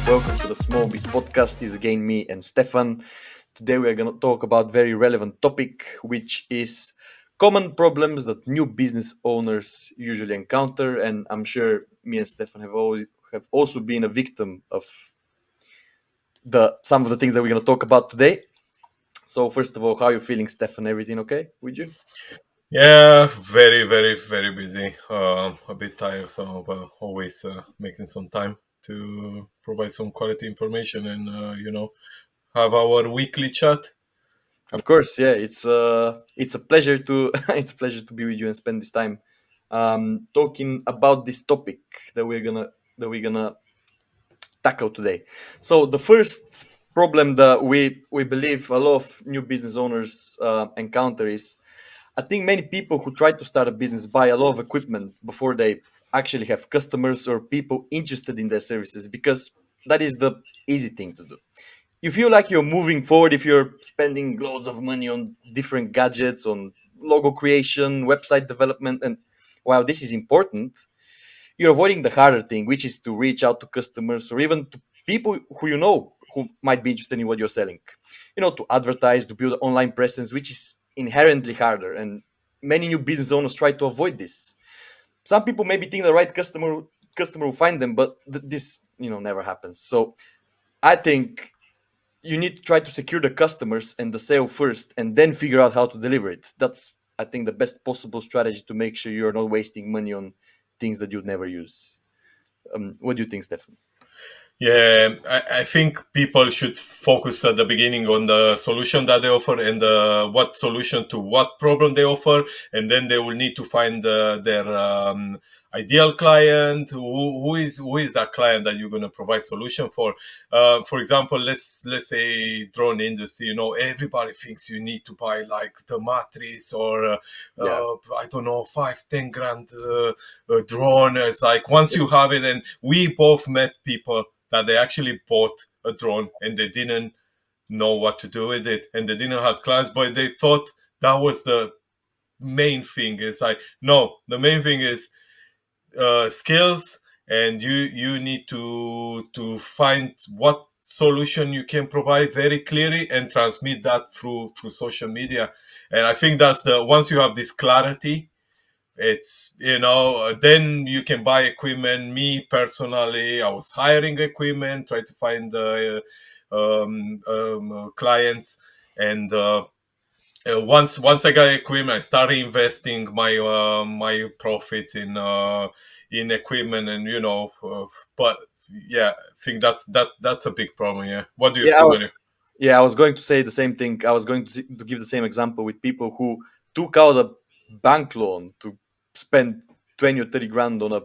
Welcome to the Small Biz Podcast. It's again me and Stefan. Today we are going to talk about very relevant topic, which is common problems that new business owners usually encounter. And I'm sure me and Stefan have also been a victim of the some of the things that we're going to talk about today. So first of all, how are you feeling, Stefan? Everything okay with you? Yeah, very, very, very busy. A bit tired, so always making some time to provide some quality information and have our weekly chat. Of course, yeah. It's a pleasure to it's a pleasure to be with you and spend this time talking about this topic that we're gonna tackle today. So the first problem that we believe a lot of new business owners encounter is, I think many people who try to start a business buy a lot of equipment before they actually have customers or people interested in their services, because that is the easy thing to do. You feel like you're moving forward if you're spending loads of money on different gadgets, on logo creation, website development, and while this is important, you're avoiding the harder thing, which is to reach out to customers or even to people who you know who might be interested in what you're selling. To advertise, to build an online presence, which is inherently harder. And many new business owners try to avoid this. Some people maybe think the right customer will find them, but this never happens. So I think you need to try to secure the customers and the sale first, and then figure out how to deliver it. That's, I think, the best possible strategy to make sure you're not wasting money on things that you'd never use. What do you think, Stefan? Yeah, I think people should focus at the beginning on the solution that they offer and what solution to what problem they offer, and then they will need to find their ideal client. Who is that client that you're going to provide solution for? For example, let's say drone industry. Everybody thinks you need to buy like the matrix or Yeah. I don't know, 5-10 grand drone. It's like once you have it, and we both met people that they actually bought a drone and they didn't know what to do with it and they didn't have clients, but they thought that was the main thing. It's like, no, the main thing is skills, and you need to find what solution you can provide very clearly and transmit that through social media. And I think that's the once you have this clarity, it's then you can buy equipment. Me personally, I was hiring equipment, try to find clients, and once I got equipment, I started investing my profits in equipment, and but yeah, I think that's a big problem. Yeah, what do you Yeah, think, Mario? yeah. I was going to say the same thing. I was going to give the same example with people who took out a bank loan to spend 20 or 30 grand on a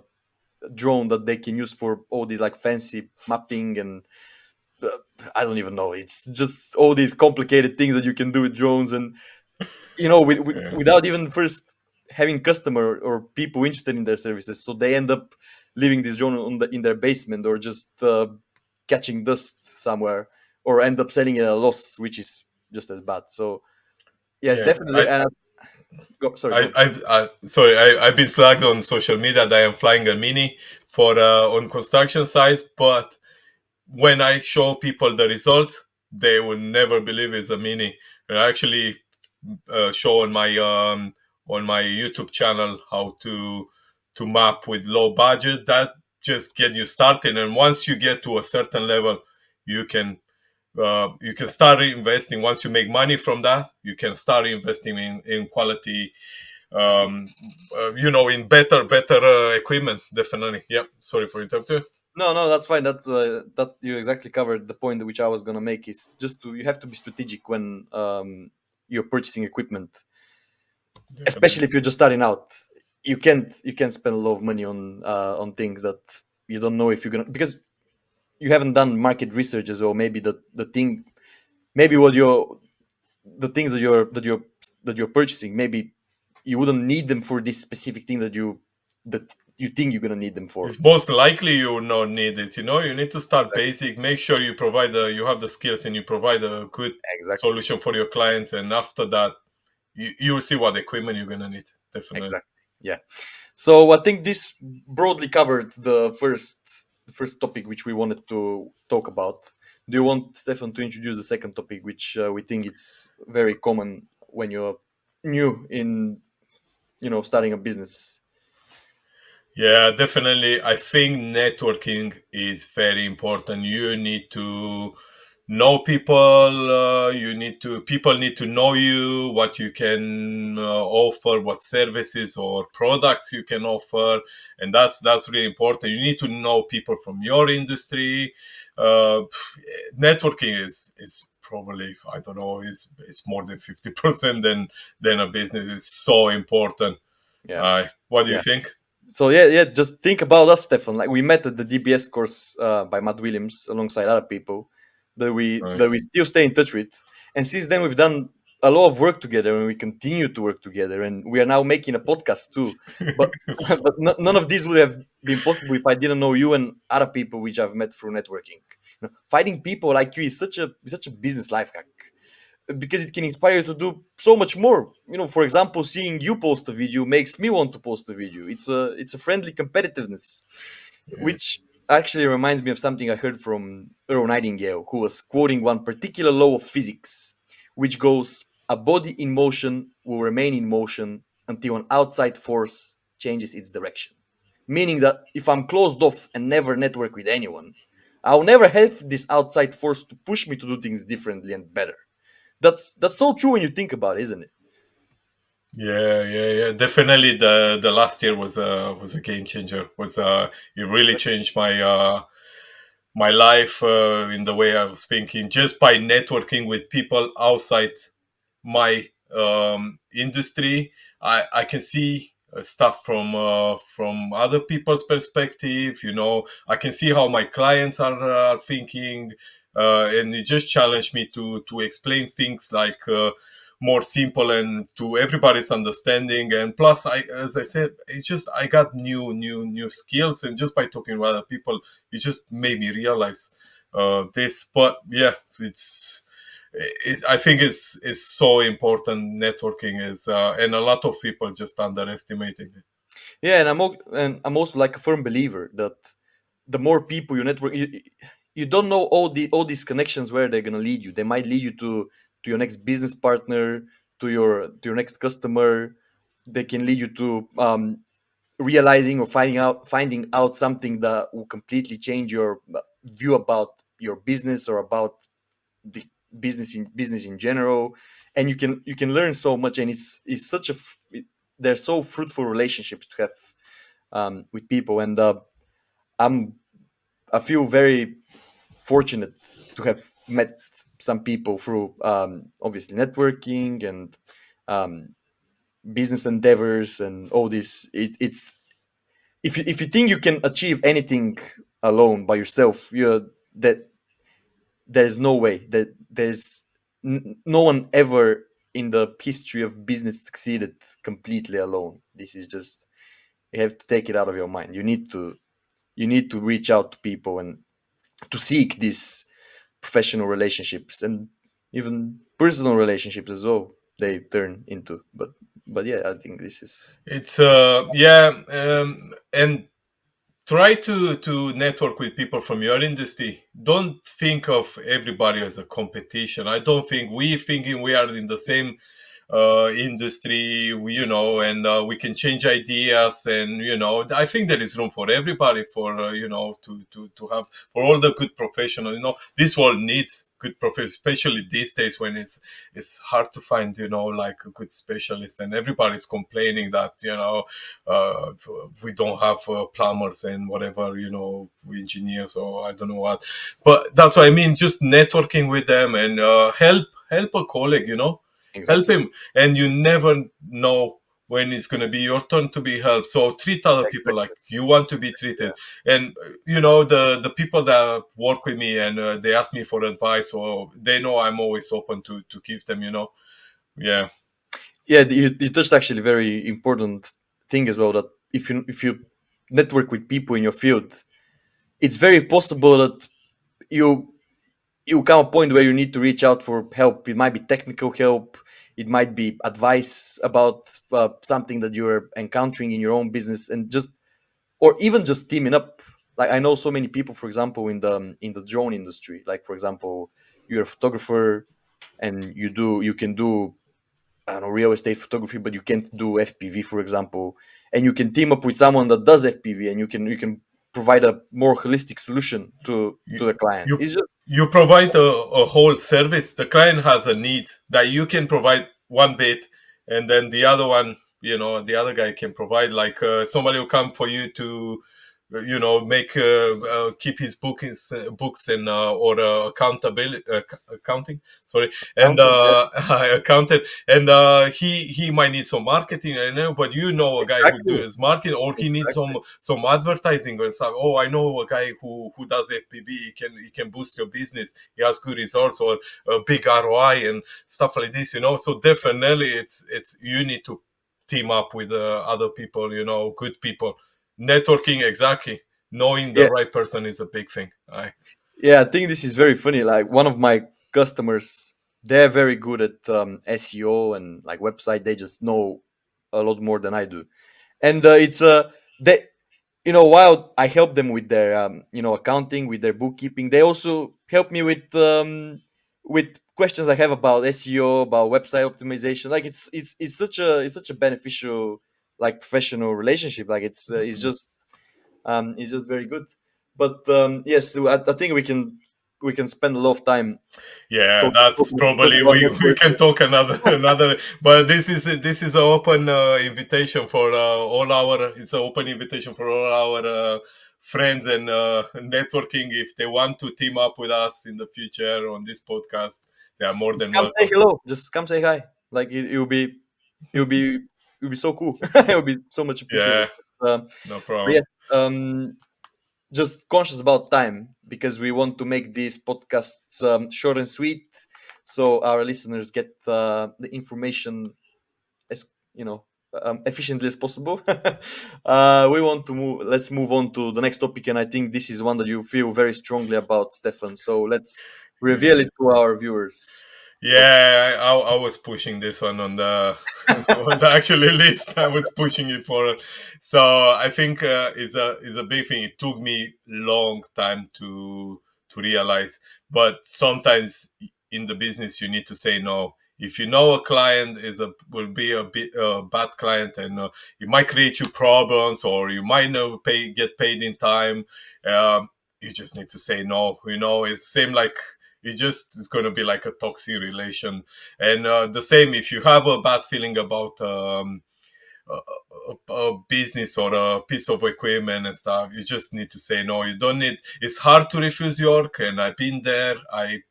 drone that they can use for all these like fancy mapping and uh, I don't even know. It's just all these complicated things that you can do with drones, and Yeah. without even first having customer or people interested in their services. So they end up leaving this drone in their basement, or just catching dust somewhere, or end up selling it at a loss, which is just as bad. So yes, Yeah, definitely. And sorry, go on. sorry, I've been slagged on social media that I am flying a mini for on construction sites, but when I show people the results, they will never believe it's a mini. And I actually show on my YouTube channel how to map with low budget. That just get you started, and once you get to a certain level, you can you can start investing. Once you make money from that, you can start investing in quality, in better equipment. Definitely. Yep. Sorry for interrupting. No, no, that's fine. That you exactly covered the point which I was gonna make. Is just you have to be strategic when you're purchasing equipment, especially if you're just starting out. You can't spend a lot of money on things that you don't know if you're gonna, because you haven't done market researches, or maybe the thing, maybe what you're the things that you're purchasing, maybe you wouldn't need them for this specific thing that you think you're gonna need them for. It's most likely you will not need it. You need to start Exactly. basic. Make sure you have the skills and you provide a good Exactly. solution for your clients. And after that, you will see what equipment you're gonna need. Definitely. Exactly. Yeah. So I think this broadly covered the first topic which we wanted to talk about. Do you want Stefan to introduce the second topic, which we think it's very common when you're new in starting a business? Yeah, definitely. I think networking is very important. You need to know people. People need to know you, what you can offer, what services or products you can offer, and that's really important. You need to know people from your industry. Uh, Networking is probably, I don't know, is more than 50% than a business. Is so important. Yeah, What do you yeah. think? So yeah, just think about us, Stefan. Like we met at the DBS course by Matt Williams alongside other people Right. that we still stay in touch with, and since then we've done a lot of work together, and we continue to work together, and we are now making a podcast too. But but none of this would have been possible if I didn't know you and other people which I've met through networking. Finding people like you is such a business life hack because it can inspire you to do so much more. For example, seeing you post a video makes me want to post a video. It's a friendly competitiveness, Yeah. which actually reminds me of something I heard from Earl Nightingale, who was quoting one particular law of physics, which goes, "A body in motion will remain in motion until an outside force changes its direction." Meaning that if I'm closed off and never network with anyone, I'll never have this outside force to push me to do things differently and better. That's so true when you think about it, isn't it? Yeah. Definitely, the last year was a game changer. Was It really changed my life in the way I was thinking, just by networking with people outside my industry. I can see stuff from other people's perspective. I can see how my clients are thinking, and it just challenged me to explain things like more simple and to everybody's understanding. And plus, as I said, it's just I got new skills, and just by talking with other people, it just made me realize this. But yeah, I think it's so important. Networking is, and a lot of people just underestimating it. Yeah, and I'm also like a firm believer that the more people you network, you don't know all these connections where they're gonna lead you. They might lead you to your next business partner, to your next customer. They can lead you to realizing or finding out something that will completely change your view about your business or about the business in general. And you can learn so much, and it's such they're so fruitful relationships to have with people. And i'm I feel very fortunate to have met some people through obviously networking and um, business endeavors and all this. It's if you think you can achieve anything alone by yourself, that there's no way that no one ever in the history of business succeeded completely alone. This is just, you have to take it out of your mind. You need to reach out to people and to seek these professional relationships and even personal relationships as well. They turn into, but yeah, I think this is It's yeah, and try to network with people from your industry. Don't think of everybody as a competition. I don't think we thinking we are in the same industry, and we can change ideas, and I think there is room for everybody, for to have, for all the good professionals. This world needs good professionals, especially these days when it's hard to find like a good specialist, and everybody's complaining that uh, we don't have plumbers and whatever, engineers, or I don't know what. But that's what I mean, just networking with them, and help a colleague, help exactly, him. And you never know when it's going to be your turn to be helped. So treat other people like exactly. you want to be treated. Yeah, And the people that work with me, and they ask me for advice, or they know I'm always open to give them, yeah. yeah. You touched actually a very important thing as well. That if you network with people in your field, it's very possible that you you come a point where you need to reach out for help. It might be technical help. It might be advice about something that you're encountering in your own business, and just or even just teaming up. like I know so many people, for example, in the drone industry. Like for example, you're a photographer and you can do, I don't know, real estate photography, but you can't do FPV, for example, and you can team up with someone that does FPV, and you can provide a more holistic solution you to the client. you It's just you provide a whole service. The client has a need that you can provide one bit, and then the other one, the other guy can provide, like somebody will come for you to make keep his books and or accountability accounting, sorry, and accountant. Yeah, accountant, and he might need some marketing, I know, but a guy who exactly, does marketing, or he needs exactly. some advertising or stuff. Oh, I know a guy who does FPV. He can boost your business. He has good results or a big ROI and stuff like this. So definitely, it's you need to team up with other people. Good people. Networking, exactly. Knowing the Yeah, right person is a big thing. I yeah. I think this is very funny. Like one of my customers, they're very good at SEO and like website. They just know a lot more than I do, and it's they, while I help them with their accounting, with their bookkeeping, they also help me with questions I have about SEO, about website optimization. Like it's such a beneficial, like, professional relationship. Like it's just very good. But yes, I think we can spend a lot of time Yeah, talking, that's talking probably about we can networking. talk another. But this is an open invitation for all our. It's an open invitation for all our friends and networking. If they want to team up with us in the future on this podcast, they are more than Come say welcome. hello. Just come say hi. Like it'll be it'll be so cool. It'll be so much appreciated. Yeah, Um, no but problem. yes, just conscious about time because we want to make these podcasts short and sweet, so our listeners get the information as efficiently as possible. We want to move. Let's move on to the next topic, and I think this is one that you feel very strongly about, Stefan. So let's reveal it to our viewers. Okay. Yeah, I was pushing this one on the on the actually list. I was pushing it for. So I think is a big thing. It took me long time to realize, but sometimes in the business you need to say no. If you know a client will be a bit bad client, and it might create you problems, or you might not get paid in time, you just need to say no. It's same like it just is going to be like a toxic relation. And the same if you have a bad feeling about a business or a piece of equipment and stuff, you just need to say no. You don't need. It's hard to refuse work, and I've been there. I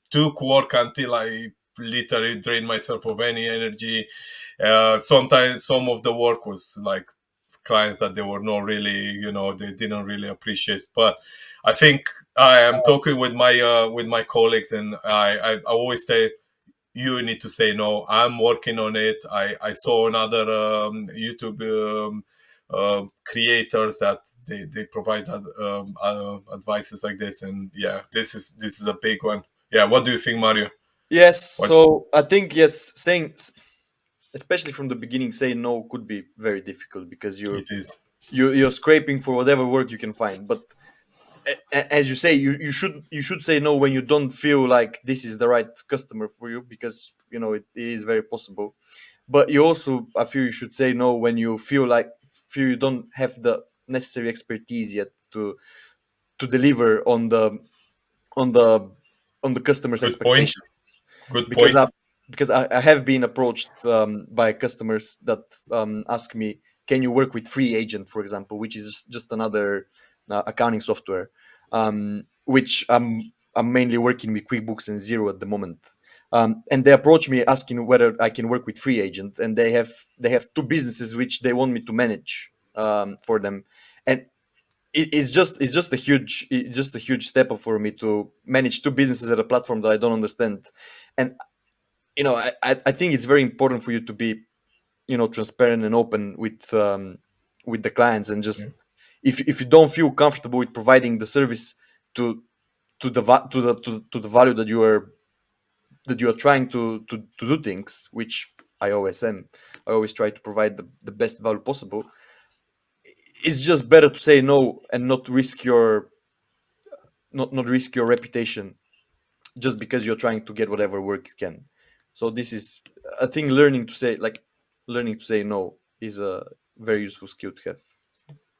took work until I literally drained myself of any energy. Sometimes some of the work was like clients that they were not really, they didn't really appreciate. But I think I am talking with my colleagues, and I always say you need to say no. I'm working on it. I saw on other YouTube creators that they provide advices like this, and yeah, this is a big one. Yeah, what do you think, Mario? Yes. What So I think yes, especially from the beginning, saying no could be very difficult because it is? you're scraping for whatever work you can find. But as you say, you should say no when you don't feel like this is the right customer for you, because it is very possible. But you also, I feel, you should say no when you feel you don't have the necessary expertise yet to deliver on the on the customer's Good point. expectations. Good because point. I, I have been approached by customers that ask me, can you work with free agent, for example, which is just another accounting software, which I'm mainly working with QuickBooks and Zero at the moment. And they approach me asking whether I can work with free agent, and they have two businesses which they want me to manage for them. And it's just a huge step up for me to manage two businesses at a platform that I don't understand. And I think it's very important for you to be transparent and open with the clients, and just, if you don't feel comfortable with providing the service to to the value that you are trying to do things, which I always am. I always try to provide the best value possible. it's just better to say no and not risk your reputation just because you're trying to get whatever work you can. So this is, I think, learning to say no is a very useful skill to have.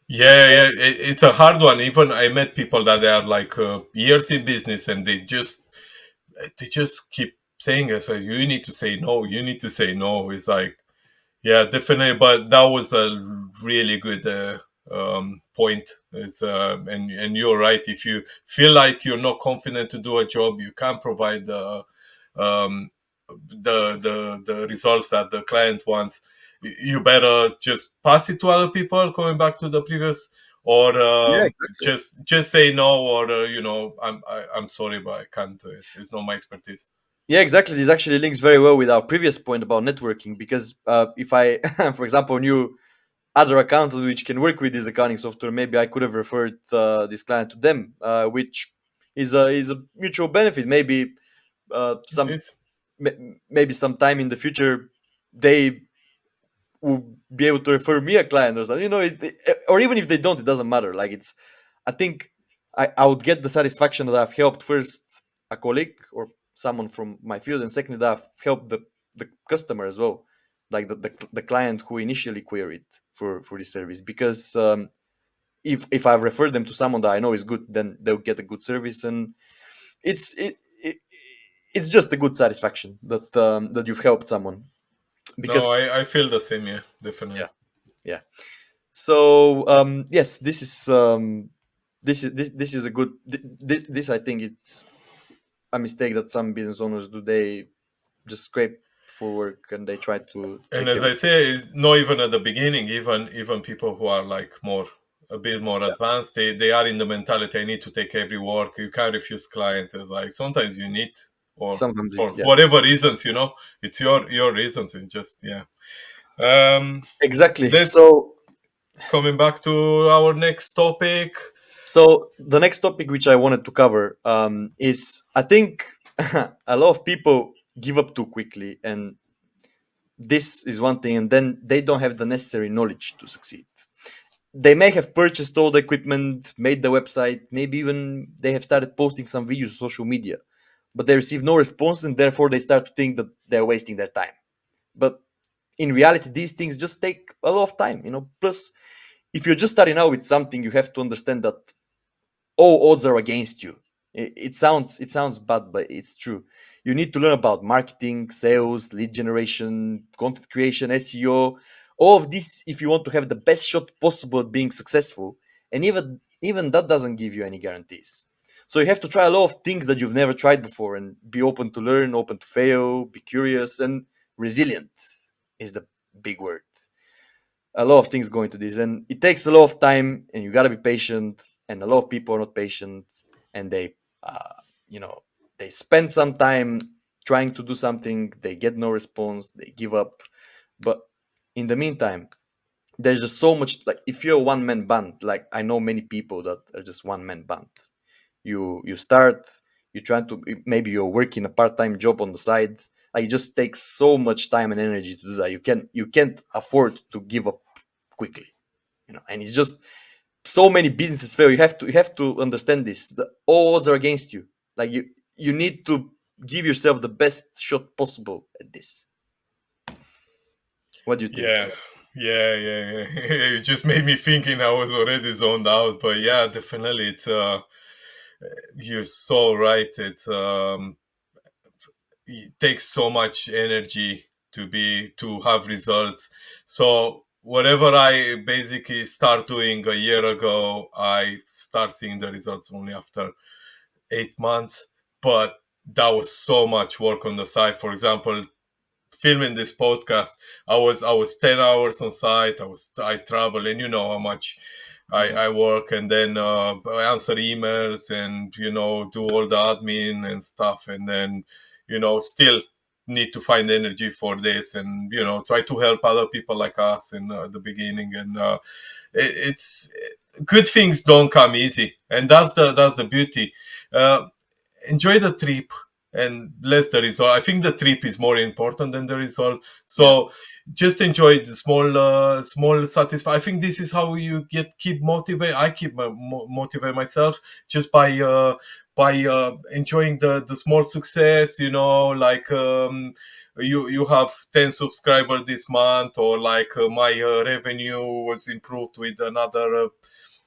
Yeah, yeah, it's a hard one. Even I met people that they are like years in business, and they just keep saying us, "You need to say no. You need to say no." It's like, yeah, definitely. But that was a really good point. It's and you're right. If you feel like you're not confident to do a job, you can't provide um, the results that the client wants. You better just pass it to other people. Going back to the previous, or Yeah, exactly. just say no, or I'm sorry, but I can't do it. It's not my expertise. Yeah, exactly. This actually links very well with our previous point about networking because if I, for example, knew other accountants which can work with this accounting software, maybe I could have referred this client to them, which is a mutual benefit. Maybe It is. maybe sometime in the future they will be able to refer me a client or something. Or even if they don't, it doesn't matter. Like it's, I think I would get the satisfaction that I've helped first a colleague or someone from my field, and secondly that I've helped the customer as well, like the client who initially queried for this service. Because if I refer them to someone that I know is good, then they'll get a good service, and it's it, it it's just a good satisfaction that you've helped someone. No, Because I feel the same. Yeah, definitely. yeah, yeah. So yes, this is a good this I think it's a mistake that some business owners do. They just scrape for work and they try to And take as care I of. say, it's not even at the beginning. Even people who are like more a bit more Yeah, advanced, they are in the mentality. I need to take every work. You can't refuse clients. It's like sometimes you need, or sometimes for yeah, whatever reasons, it's your reasons. It's just yeah. Um, exactly. this coming back to our next topic. So the next topic which I wanted to cover is, I think, a lot of people give up too quickly, and this is one thing, and then they don't have the necessary knowledge to succeed. They may have purchased all the equipment, made the website, maybe even they have started posting some videos on social media, but they receive no response, and therefore they start to think that they're wasting their time. But in reality, these things just take a lot of time. Plus, if you're just starting out with something, you have to understand that all odds are against you. It sounds bad, but it's true. You need to learn about marketing, sales, lead generation, content creation, SEO, all of this if you want to have the best shot possible at being successful. And even that doesn't give you any guarantees. So you have to try a lot of things that you've never tried before and be open to learn, open to fail, be curious, and resilient is the big word. A lot of things go into this, and it takes a lot of time, and you got to be patient, and a lot of people are not patient, and uh, you know they spend some time trying to do something, they get no response, they give up. But in the meantime, there's just so much. Like, if you're a one-man band, like I know many people that are just one-man band. You start, you try to, maybe you're working a part-time job on the side. Like, it just takes so much time and energy to do that. You can't afford to give up quickly. And it's just, so many businesses fail. You have to understand this. The odds are against you. Like, you need to give yourself the best shot possible at this. What do you think? Yeah, yeah. It just made me thinking. I was already zoned out, but yeah, definitely. You're so right. It takes so much energy to have results. So whatever I basically start doing a year ago, I start seeing the results only after 8 months. But that was so much work on the side. For example, filming this podcast, I was 10 hours on site. I travel, and you know how much Mhm. I work, and then I answer emails, and do all the admin and stuff, and then still need to find energy for this, and try to help other people like us in the beginning, and it's good things don't come easy, and that's the beauty. uh, Enjoy the trip. and less the result. I think the trip is more important than the result. Yeah, So just enjoy the small satisfaction. I think this is how you get keep motivated. I keep motivate myself just by enjoying the small success. You know, like you have 10 subscribers this month, or like my revenue was improved with another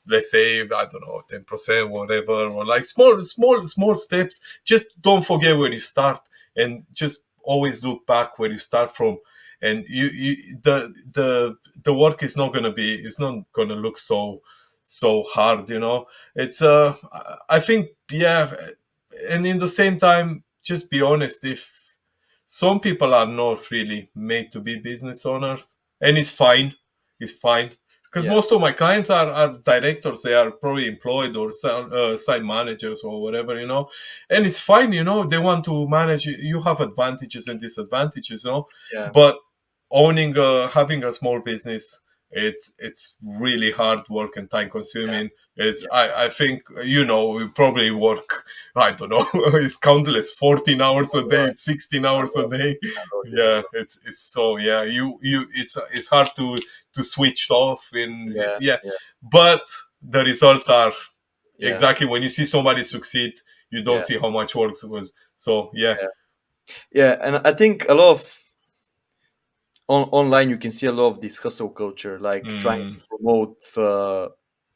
let's say I don't know 10%, whatever, or like small steps. Just don't forget where you start, and just always look back where you start from. And the work is not gonna be, it's not gonna look so hard, you know. It's I think, yeah. And in the same time, just be honest. If some people are not really made to be business owners, and it's fine, because yeah, most of my clients are directors. They are probably employed or side managers or whatever, you know. And it's fine, you know. They want to manage. You have advantages and disadvantages, you know. yeah, But owning having a small business, it's really hard work and time yeah, consuming. Is yeah. I think, you know, we probably work, I don't know, it's countless, 14 hours A a day, lot, 16 a hours a lot, day. a lot, yeah, a Yeah, lot. it's so, yeah, you it's hard to switch off in, Yeah, yeah. yeah, But the results are yeah, exactly when you see somebody succeed, you don't yeah, see how much work was. So yeah. yeah, yeah. And I think a lot of online you can see a lot of this hustle culture, like trying Mm. to promote.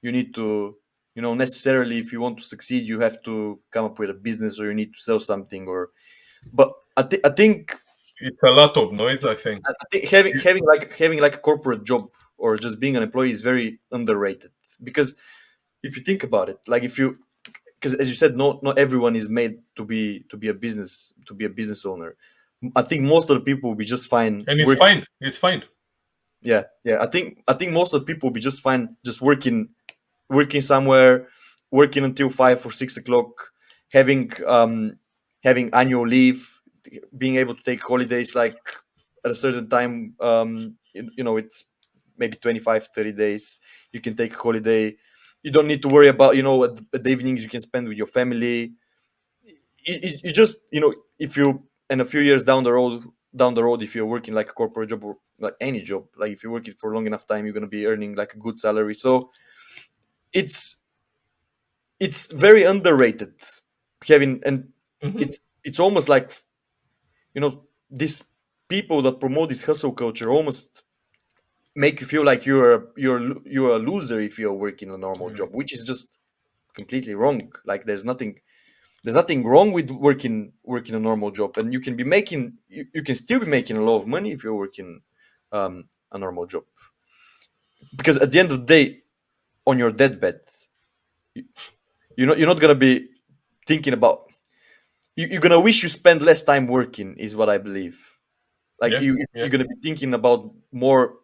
You need to, necessarily if you want to succeed, you have to come up with a business or you need to sell something. Or, but I think It's a lot of noise, I think. I think having like a corporate job or just being an employee is very underrated because if you think about it, like if you because as you said, not everyone is made to be a business owner. I think most of the people will be just fine And it's work. fine, it's fine. Yeah, yeah. I think most of the people will be just fine just working somewhere, working until 5 or 6 o'clock, having having annual leave, being able to take holidays like at a certain time. It's maybe 25, 30 days. You can take a holiday. You don't need to worry about at the evenings you can spend with your family. You just if you in a few years down the road, if you're working like a corporate job or like any job, like if you're working for a long enough time, you're gonna be earning like a good salary. So it's it's very underrated having, and Hmm. it's almost like these people that promote this hustle culture almost make you feel like you're a loser if you're working a normal job, which is just completely wrong. Like there's nothing wrong with working a normal job, and you can still be making a lot of money if you're working a normal job, because at the end of the day, on your deathbed, you- you're not gonna be thinking about you're gonna wish you spend less time working, is what I believe. Like Yeah, you're yeah, gonna be thinking about more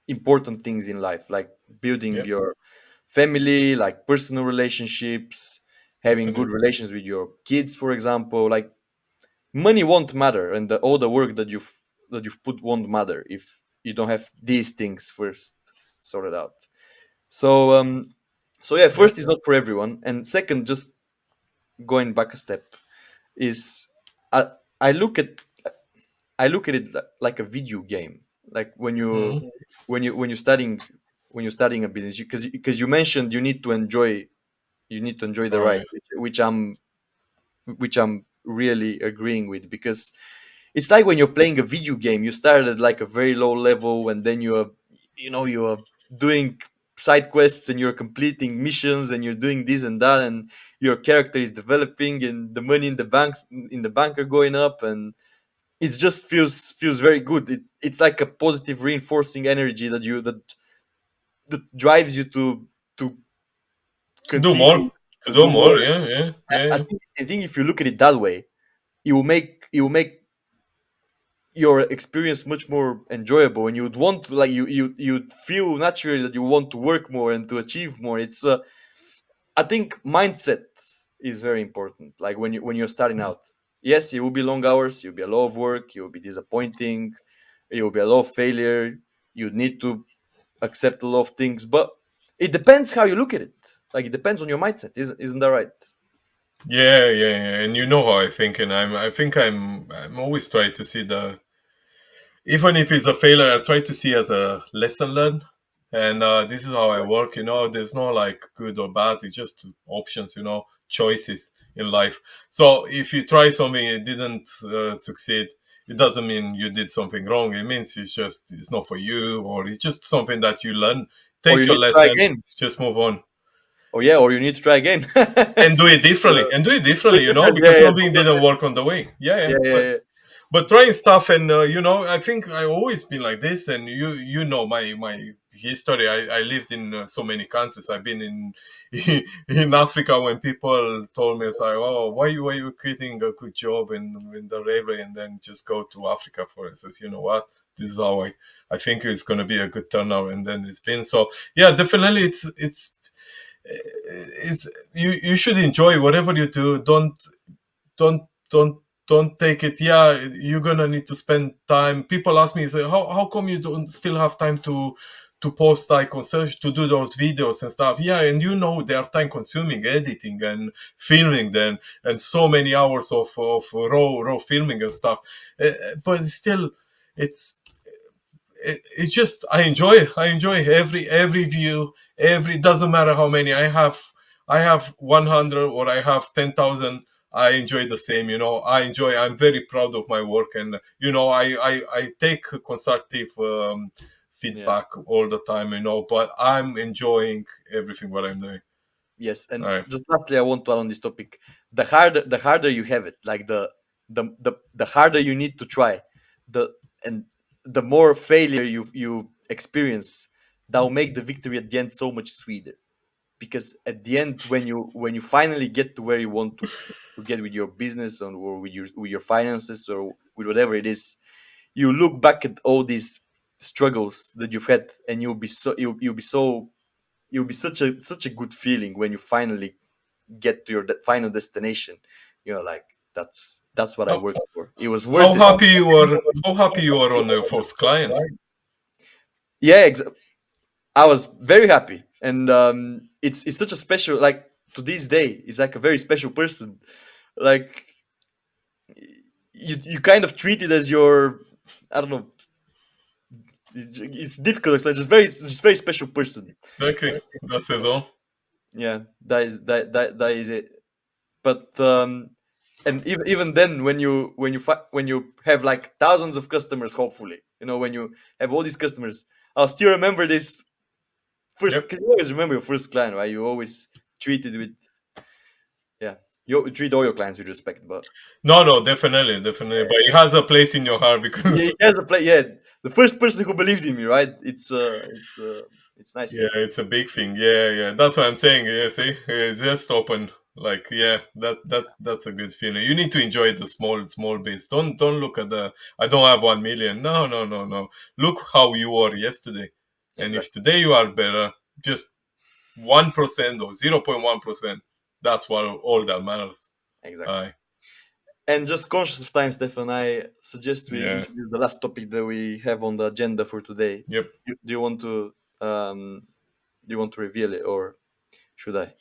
important things in life, like building yeah, your family, like personal relationships, having good definitely. relations with your kids, for example. Like money won't matter, and all the work that you've put won't matter if you don't have these things first sorted out. So yeah, Yeah. first is not for everyone, and second, just going back a step, is I I look at I look at it like a video game. Like Hmm. when you're studying a business, because you mentioned you need to enjoy the Oh ride, yeah. which I'm really agreeing with, because it's like when you're playing a video game, you start at like a very low level, and then you're doing side quests and you're completing missions and you're doing this and that, and your character is developing and the money in the bank are going up, and it just feels very good. It's like a positive reinforcing energy that drives you to To do more, continue to to do do more. more. Yeah, yeah, yeah, I yeah. think I think if you look at it that way, it will make your experience much more enjoyable, and you'd want to, like, you'd feel naturally that you want to work more and to achieve more. I think mindset is very important, like when you're starting out. Yes, it will be long hours, it will be a lot of work, it will be disappointing, it will be a lot of failure. You need to accept a lot of things, but it depends how you look at it. Like, it depends on your mindset, isn't that right? Yeah, yeah, yeah. And you know how I think, and I think I'm always trying to see the, even if it's a failure, I try to see as a lesson learned. And this is how I Exactly. work. There's no like good or bad. It's just options. Choices in life. So if you try something and it didn't succeed, it doesn't mean you did something wrong. It means it's not for you, or it's just something that you learn. Or Take you your need to try lesson, again. just move on, Or yeah, or you need to try again. and do it It's, differently. And do it differently. yeah, Because yeah, something didn't work on the way. Yeah, yeah. yeah, yeah, But yeah. trying stuff, and I think I always been like this. And you know my history. I lived in so many countries. I've been in in Africa when people told me, it's like, oh, why you quitting a good job in the railway and then just go to Africa for it. Says, you know what, this is how I think it's going to be a good turnout. And then it's been so. Yeah, definitely. It's you should enjoy whatever you do. Don't don't don't take it. Yeah, you're gonna need to spend time. People ask me, say, how come you don't still have time to post, like, on search, to do those videos and stuff? Yeah, and they are time consuming, editing and filming them, and so many hours of raw filming and stuff. But still, it's it's just, I enjoy every view. Every, doesn't matter how many I have 100 or I have 10,000. I enjoy the same. I'm very proud of my work. And I take constructive Yeah. feedback all the time. But I'm enjoying everything what I'm doing. Yes, All and right. just lastly, I want to add on this topic. The harder you have it, like the harder you need to try, the and the more failure you experience, that will make the victory at the end so much sweeter. Because at the end, when you finally get to where you want to get with your business, or with your finances, or with whatever it is, you look back at all these struggles that you've had, and you'll be such a good feeling when you finally get to your final destination. Like, that's what I how, worked for. It was how worth it. happy you are how happy you are on your first client? Yeah, I was very happy, and it's such a special, like, to this day, it's like a very special person. Like, you kind of treat it as your, I don't know, it's difficult. It's like just very special person. Okay, that says all. Yeah, that is it. But and even then, when you have like thousands of customers, hopefully, when you have all these customers, I'll still remember this first, Yep. because you always remember your first client, right? You always treat it with, yeah, you treat all your clients with respect. But No, no, definitely, definitely. But it has a place in your heart because yeah, he has a play. Yeah, the first person who believed in me, right? It's nice yeah, feeling. it's a big thing. Yeah, yeah. That's what I'm saying. Yeah, see, it's just open. Like, yeah, that's a good feeling. You need to enjoy the small bits. Don't look at the, I don't have 1 million. No, no, no, no. Look how you were yesterday, and if Exactly, today you are better, just 1% or 0.1%. That's what all that matters. exactly. Aye, And just conscious of time, Stefan, I suggest we yeah, introduce the last topic that we have on the agenda for today. yep. Do you want to reveal it, or should I?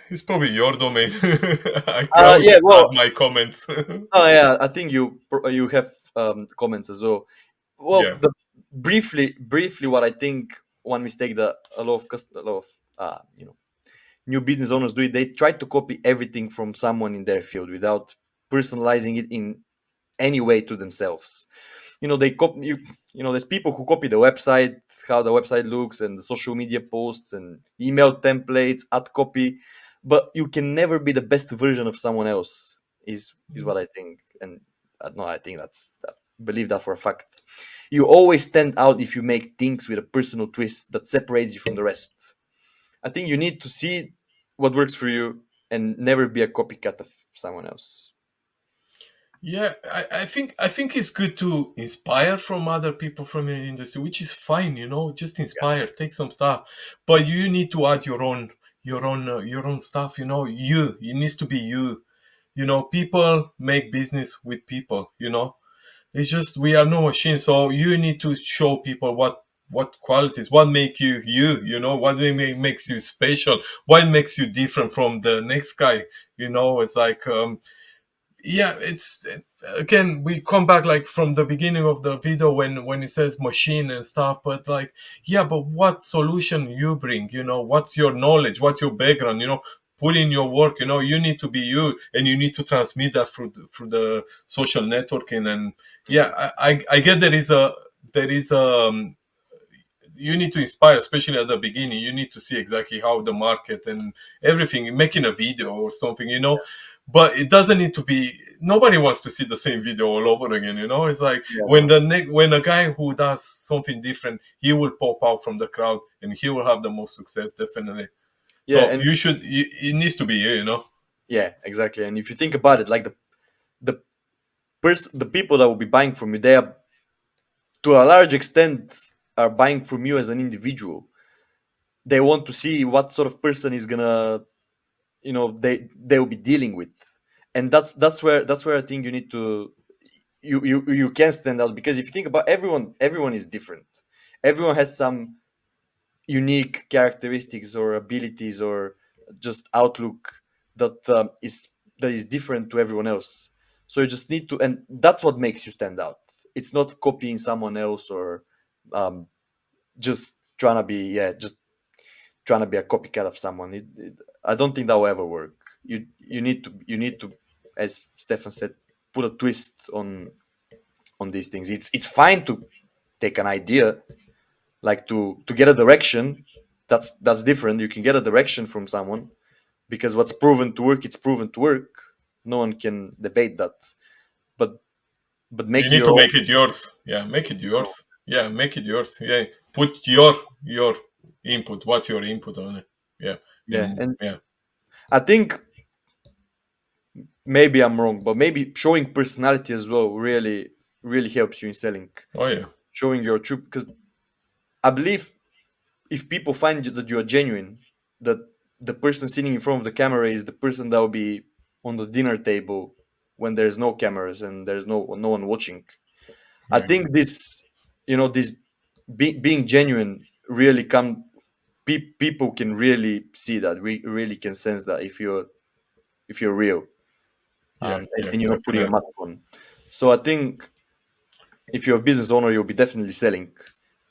It's probably your domain. I can always Yeah. add Well, my comments. oh yeah, I think you have comments as well. Well, Yeah. briefly, what I think, one mistake that a lot of new business owners do, it. They try to copy everything from someone in their field without personalizing it in any way to themselves. They copy there's people who copy the website, how the website looks, and the social media posts and email templates, ad copy, but you can never be the best version of someone else, is what I think. And no, I think believe that for a fact. You always stand out if you make things with a personal twist that separates you from the rest. I think you need to see what works for you and never be a copycat of someone else. Yeah, I think it's good to inspire from other people from the industry, which is fine, just Yeah, inspire, take some stuff, but you need to add your own stuff, it needs to be you. People make business with people. It's just, we are no machine, so you need to show people what qualities, what make you you, what makes you special, what makes you different from the next guy. It's like, yeah, again, we come back like from the beginning of the video when it says machine and stuff, but like, yeah, but what solution you bring, what's your knowledge, what's your background, put in your work, you need to be you, and you need to transmit that through the social networking. And Yeah, yeah, I get there is you need to inspire, especially at the beginning. You need to see exactly how the market and everything, making a video or something, but it doesn't need to be, nobody wants to see the same video all over again. It's like yeah, when when a guy who does something different, he will pop out from the crowd and he will have the most success, definitely. yeah, So and it needs to be you. yeah, exactly. And if you think about it, like the the people that will be buying from you, they are to a large extent are buying from you as an individual. They want to see what sort of person is gonna, they will be dealing with, and that's where I think you need to, you can stand out, because if you think about everyone is different. Everyone has some unique characteristics or abilities or just outlook that is different to everyone else. So you just need to, and that's what makes you stand out. It's not copying someone else or um, just trying to be, yeah, just trying to be a copycat of someone. I don't think that will ever work. You need to, as Stefan said, put a twist on these things. It's fine to take an idea, like to get a direction. That's different. You can get a direction from someone, because what's proven to work, it's proven to work. No one can debate that. But You make need your to own. make it yours. Yeah, make it yours. Yeah, make it yours. Yeah, put your input. What's your input on it? Yeah, Yeah, and and yeah. I think maybe I'm wrong, but maybe showing personality as well really helps you in selling. Oh yeah, Showing your true, because I believe if people find that you are genuine, that the person sitting in front of the camera is the person that will be on the dinner table when there's no cameras and there's no one watching. I yeah, think this being genuine really come. People can really see that. We really can sense that if you're real, yeah, and, yeah. and you're not putting a Definitely. mask on. So I think if you're a business owner, you'll be definitely selling,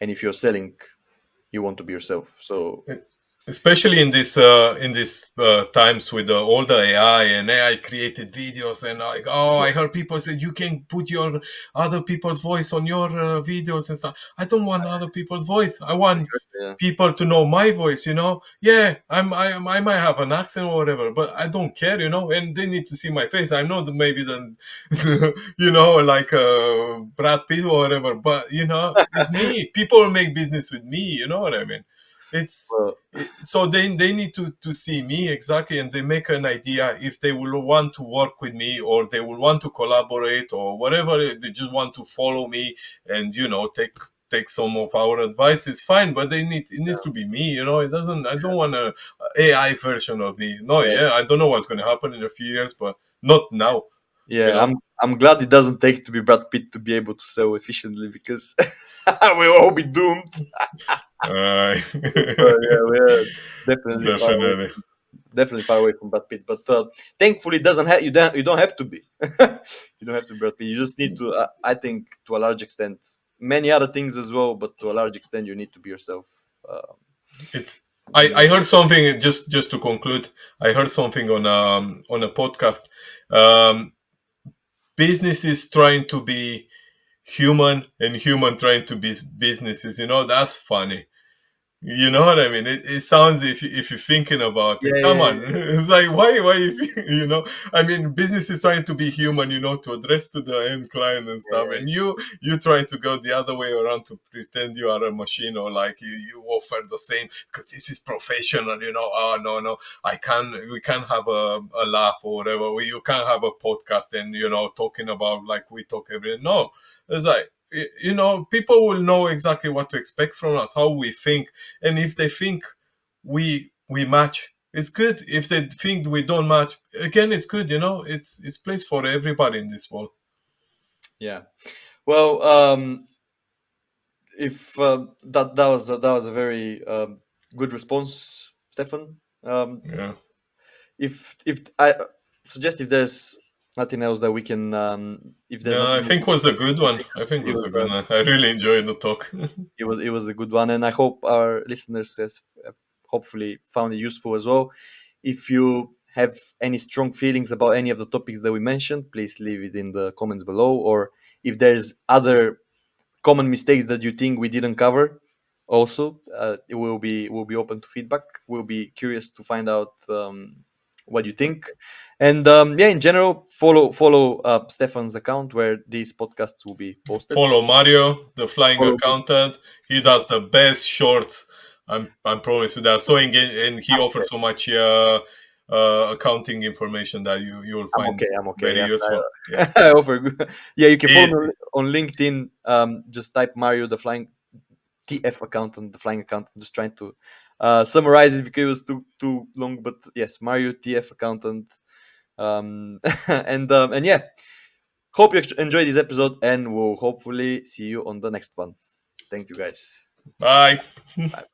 and if you're selling, you want to be yourself. So Especially in this times with all the AI and AI created videos, and like, oh, yeah, I heard people say you can put your other people's voice on your videos and stuff. I don't want other people's voice. I want exactly, yeah, people to know my voice. Yeah, I might have an accent or whatever, but I don't care. And they need to see my face. I know that maybe the like Brad Pitt or whatever, but it's me. People make business with me. You know what I mean? It's well, so they need to see me exactly, and they make an idea if they will want to work with me or they will want to collaborate or whatever. They just want to follow me and take some of our advice. Is fine, but it needs to be me. It doesn't. I don't want a AI version of me. No, yeah, yeah, I don't know what's going to happen in a few years, but not now. you yeah. know I'm glad it doesn't take to be Brad Pitt to be able to sell efficiently, because we'll all be doomed. uh, But yeah, we're definitely far away. Definitely. Definitely far away from Brad Pitt. But thankfully, it doesn't have you don't have to be. You don't have to be Brad Pitt. You just need to. I think to a large extent, many other things as well, but to a large extent, you need to be yourself. It's You I know. heard something, just to conclude. I heard something on a podcast. Um, Business is trying to be human and human trying to be businesses. That's funny. You know what I mean? It sounds, if you're thinking about Yeah, it. Come yeah, on, it's like, why I mean, business is trying to be human, to address to the end client and yeah, stuff, yeah, and you try to go the other way around to pretend you are a machine, or like you offer the same because this is professional. Oh, no, we can't have a laugh or whatever. You can't have a podcast and talking about like we talk every day. No, it's like, people will know exactly what to expect from us, how we think, and if they think we match, it's good. If they think we don't match, again, it's good. It's place for everybody in this world. yeah. Well, if that was a very good response, Stefan. Yeah. If I suggest, if there's nothing else that we can, if there's No, I nothing else think was a good we one. take I out, think was a good one. I really enjoyed the talk. it was a good one, and I hope our listeners has hopefully found it useful as well. If you have any strong feelings about any of the topics that we mentioned, please leave it in the comments below. Or if there's other common mistakes that you think we didn't cover, also it will be open to feedback. We'll be curious to find out what you think. And yeah, in general, follow Stefan's account where these podcasts will be posted. Follow Mario, the flying Follow me. accountant. He does the best shorts. I'm promise you that. So and he I'm offers okay. so much accounting information that you'll I'm find okay. I'm okay. very Yes, useful. Yeah, I offer. Yeah, you can follow me easy. on LinkedIn. Just type Mario the flying TF accountant, the flying accountant. Just trying to summarize it because it was too long. But yes, Mario TF accountant. And yeah, hope you enjoyed this episode, and we'll hopefully see you on the next one. Thank you, guys. Bye. Bye.